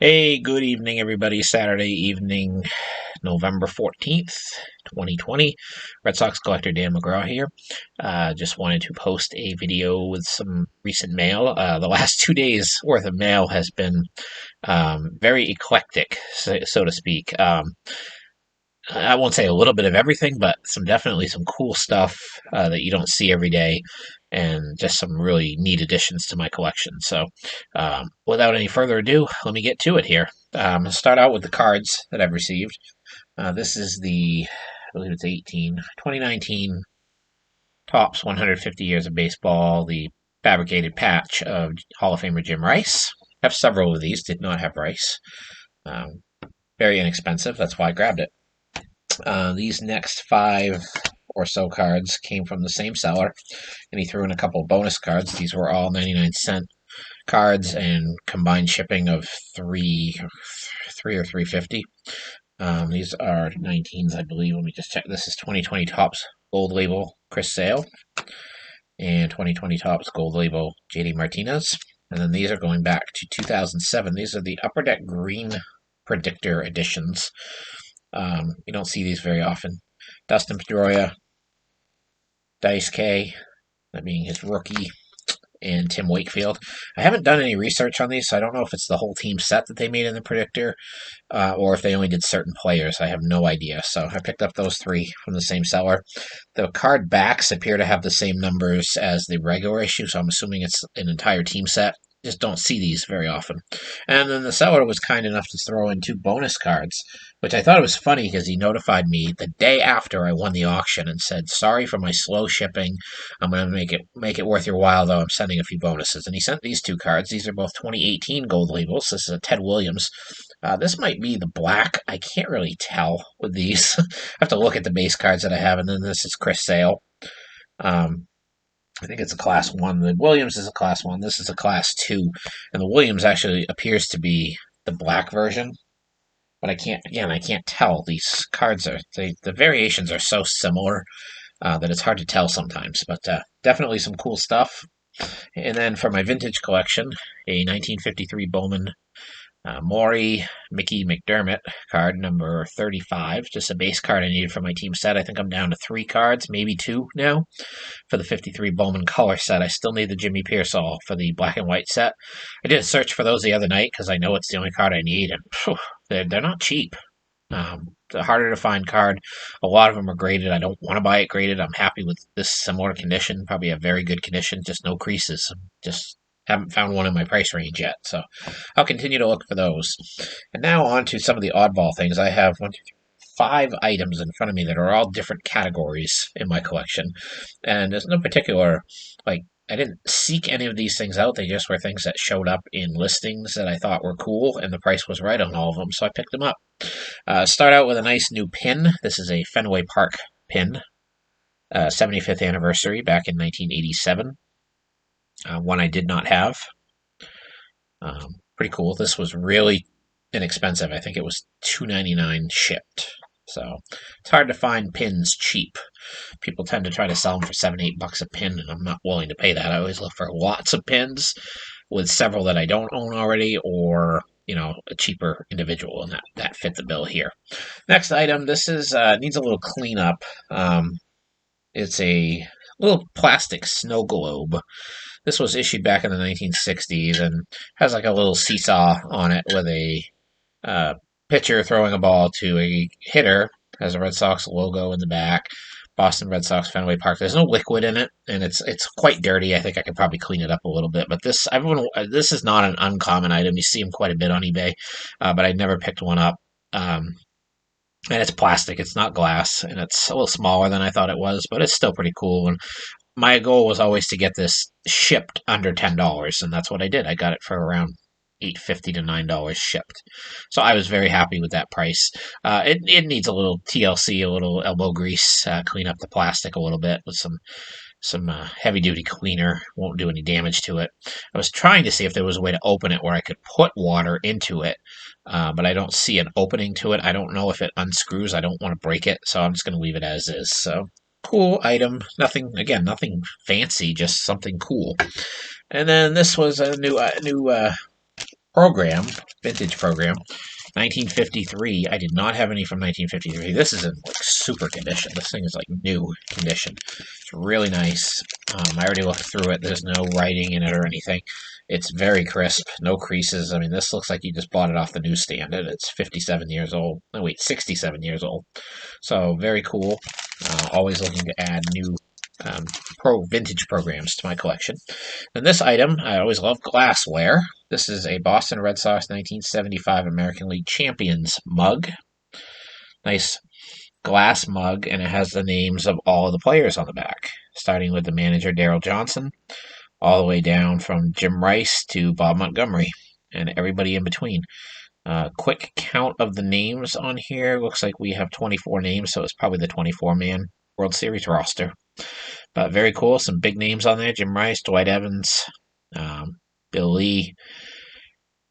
Hey, good evening, everybody. Saturday evening, November 14th, 2020. Red Sox collector Dan McGraw here. Just wanted to post a video with some recent mail. The last 2 days worth of mail has been very eclectic, so to speak. I won't say a little bit of everything, but definitely some cool stuff that you don't see every day, and just some really neat additions to my collection. So, without any further ado, let me get to it here. I'll start out with the cards that I've received. This is I believe it's 2019 Topps 150 Years of Baseball, the fabricated patch of Hall of Famer Jim Rice. I have several of these, did not have Rice. Um, Very inexpensive, that's why I grabbed it. These next five or so cards came from the same seller, and he threw in a couple of bonus cards. These were all 99-cent cards and combined shipping of three or 350. These are 19s, I believe. Let me just check. This is 2020 Topps Gold Label Chris Sale and 2020 Topps Gold Label JD Martinez. And then these are going back to 2007. These are the Upper Deck Green Predictor editions. You don't see these very often. Dustin Pedroia, Dice K, that being his rookie, and Tim Wakefield. I haven't done any research on these, so I don't know if it's the whole team set that they made in the Predictor, or if they only did certain players. I have no idea. So I picked up those three from the same seller. The card backs appear to have the same numbers as the regular issue, so I'm assuming it's an entire team set. Just don't see these very often. And then the seller was kind enough to throw in two bonus cards, which I thought was funny because he notified me the day after I won the auction and said, "Sorry for my slow shipping. I'm going to make it worth your while, though. I'm sending a few bonuses." And he sent these two cards. These are both 2018 gold labels. This is a Ted Williams. This might be the black. I can't really tell with these. I have to look at the base cards that I have, and then this is Chris Sale. I think it's a class 1. The Williams is a class 1. This is a class 2. And the Williams actually appears to be the black version. But I can't tell. These cards the variations are so similar that it's hard to tell sometimes. But definitely some cool stuff. And then for my vintage collection, a 1953 Bowman Maury Mickey McDermott card number 35, just a base card I needed for my team set. I think I'm down to 3 cards, maybe 2 now for the 53 Bowman color set. I still need the Jimmy Pearsall for the black and white set. I did a search for those the other night because I know it's the only card I need, and phew, they're not cheap. It's a harder to find card. A lot of them are graded. I don't want to buy it graded. I'm happy with this similar condition, probably a very good condition, just no creases. Just haven't found one in my price range yet, so I'll continue to look for those. And now on to some of the oddball things. I have 5 items in front of me that are all different categories in my collection, and there's no particular, like, I didn't seek any of these things out. They just were things that showed up in listings that I thought were cool, and the price was right on all of them, so I picked them up. Start out with a nice new pin. This is a Fenway Park pin, 75th anniversary back in 1987. One I did not have. Pretty cool. This was really inexpensive. I think it was $2.99 shipped. So it's hard to find pins cheap. People tend to try to sell them for $7-8 a pin, and I'm not willing to pay that. I always look for lots of pins with several that I don't own already, or a cheaper individual, and that fit the bill here. Next item. This is needs a little cleanup. It's a little plastic snow globe. This was issued back in the 1960s and has like a little seesaw on it with a pitcher throwing a ball to a hitter. Has a Red Sox logo in the back. Boston Red Sox, Fenway Park. There's no liquid in it, and it's quite dirty. I think I could probably clean it up a little bit. But this is not an uncommon item. You see them quite a bit on eBay, but I never picked one up. And it's plastic. It's not glass, and it's a little smaller than I thought it was, but it's still pretty cool. And my goal was always to get this shipped under $10, and that's what I did. I got it for around $8.50 to $9 shipped. So I was very happy with that price. It needs a little TLC, a little elbow grease, clean up the plastic a little bit with some heavy duty cleaner. Won't do any damage to it. I was trying to see if there was a way to open it where I could put water into it, but I don't see an opening to it. I don't know if it unscrews. I don't want to break it, so I'm just going to leave it as is. So cool item. Nothing fancy, just something cool. And then this was a new program, vintage program. 1953. I did not have any from 1953. This is in like super condition. This thing is like new condition. It's really nice. I already looked through it. There's no writing in it or anything. It's very crisp, no creases. I mean, this looks like you just bought it off the newsstand, and it's 57 years old. No, wait, 67 years old. So very cool. Always looking to add new vintage programs to my collection. And this item, I always love glassware. This is a Boston Red Sox 1975 American League Champions mug. Nice glass mug, and it has the names of all of the players on the back, starting with the manager, Daryl Johnson, all the way down from Jim Rice to Bob Montgomery, and everybody in between. Quick count of the names on here. Looks like we have 24 names, so it's probably the 24-man World Series roster. But very cool. Some big names on there. Jim Rice, Dwight Evans, Bill Lee,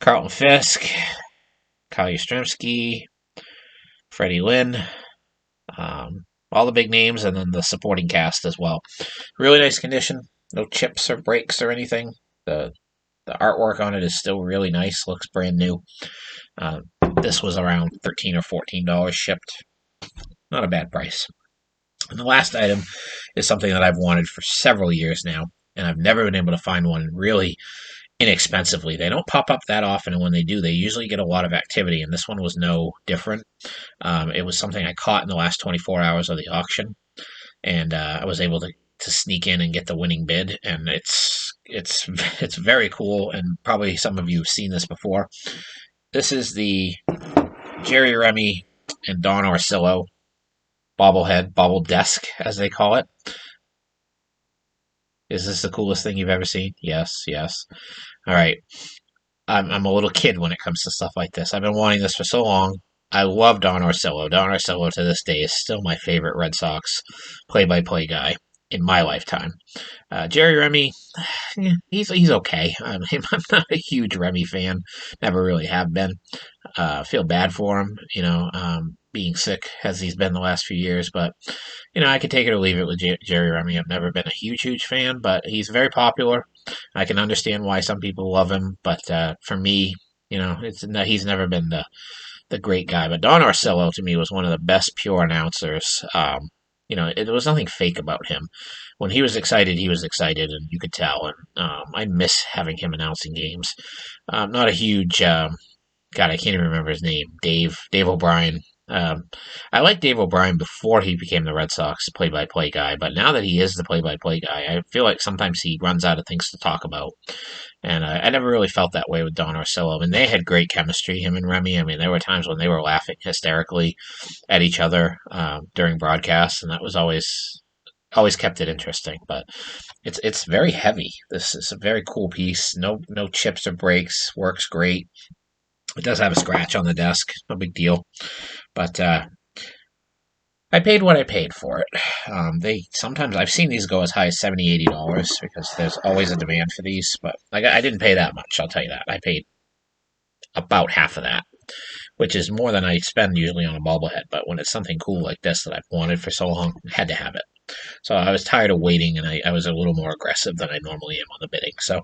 Carlton Fisk, Kyle Yastrzemski, Freddie Lynn, all the big names, and then the supporting cast as well. Really nice condition. No chips or breaks or anything. The artwork on it is still really nice. Looks brand new. This was around $13 or $14 shipped. Not a bad price. And the last item is something that I've wanted for several years now, and I've never been able to find one really inexpensively. They don't pop up that often, and when they do, they usually get a lot of activity, and this one was no different. It was something I caught in the last 24 hours of the auction, and I was able to sneak in and get the winning bid, and it's very cool, and probably some of you have seen this before. This is the Jerry Remy and Don Orsillo bobblehead, bobble desk, as they call it. Is this the coolest thing you've ever seen? Yes, yes. All right. I'm a little kid when it comes to stuff like this. I've been wanting this for so long. I love Don Orsillo. Don Orsillo to this day is still my favorite Red Sox play-by-play guy in my lifetime. Jerry Remy, he's okay. I'm not a huge Remy fan. Never really have been. Feel bad for him, being sick as he's been the last few years. But, I could take it or leave it with Jerry Remy. I've never been a huge fan, but he's very popular. I can understand why some people love him, but for me, he's never been the great guy. But Don Orsillo, to me, was one of the best pure announcers. There was nothing fake about him. When he was excited, and you could tell. And I miss having him announcing games. Not a huge God, I can't even remember his name. Dave O'Brien. I liked Dave O'Brien before he became the Red Sox play-by-play guy, but now that he is the play-by-play guy, I feel like sometimes he runs out of things to talk about. And I never really felt that way with Don Orsillo. I mean, they had great chemistry, him and Remy. I mean, there were times when they were laughing hysterically at each other during broadcasts, and that was always kept it interesting. But it's very heavy. This is a very cool piece. No chips or breaks. Works great. It does have a scratch on the desk. No big deal. But I paid what I paid for it. Sometimes I've seen these go as high as $70, $80 because there's always a demand for these. But I didn't pay that much. I'll tell you that. I paid about half of that, which is more than I spend usually on a bobblehead. But when it's something cool like this that I've wanted for so long, I had to have it. So I was tired of waiting, and I was a little more aggressive than I normally am on the bidding. So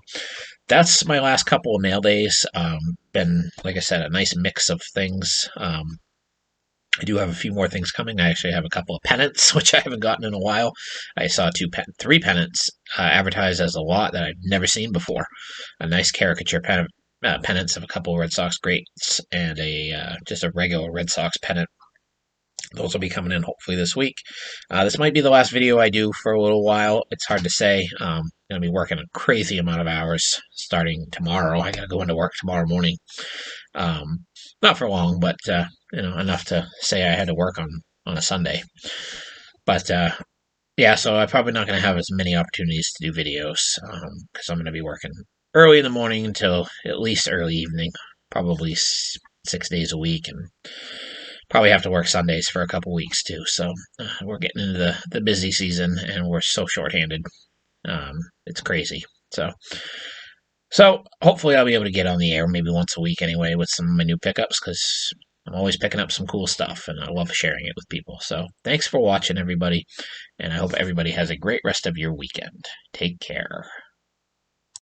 that's my last couple of mail days. Been, like I said, a nice mix of things. I do have a few more things coming. I actually have a couple of pennants, which I haven't gotten in a while. I saw three pennants advertised as a lot that I've never seen before. A nice caricature pennants of a couple of Red Sox greats and just a regular Red Sox pennant. Those will be coming in hopefully this week. This might be the last video I do for a little while. It's hard to say. I'm going to be working a crazy amount of hours starting tomorrow. I got to go into work tomorrow morning. Not for long, but enough to say I had to work on a Sunday. But yeah, so I'm probably not going to have as many opportunities to do videos because I'm going to be working early in the morning until at least early evening, probably 6 days a week, and probably have to work Sundays for a couple weeks too. So we're getting into the busy season, and we're so shorthanded. It's crazy. So hopefully I'll be able to get on the air maybe once a week anyway with some of my new pickups, because I'm always picking up some cool stuff, and I love sharing it with people. So thanks for watching, everybody, and I hope everybody has a great rest of your weekend. Take care.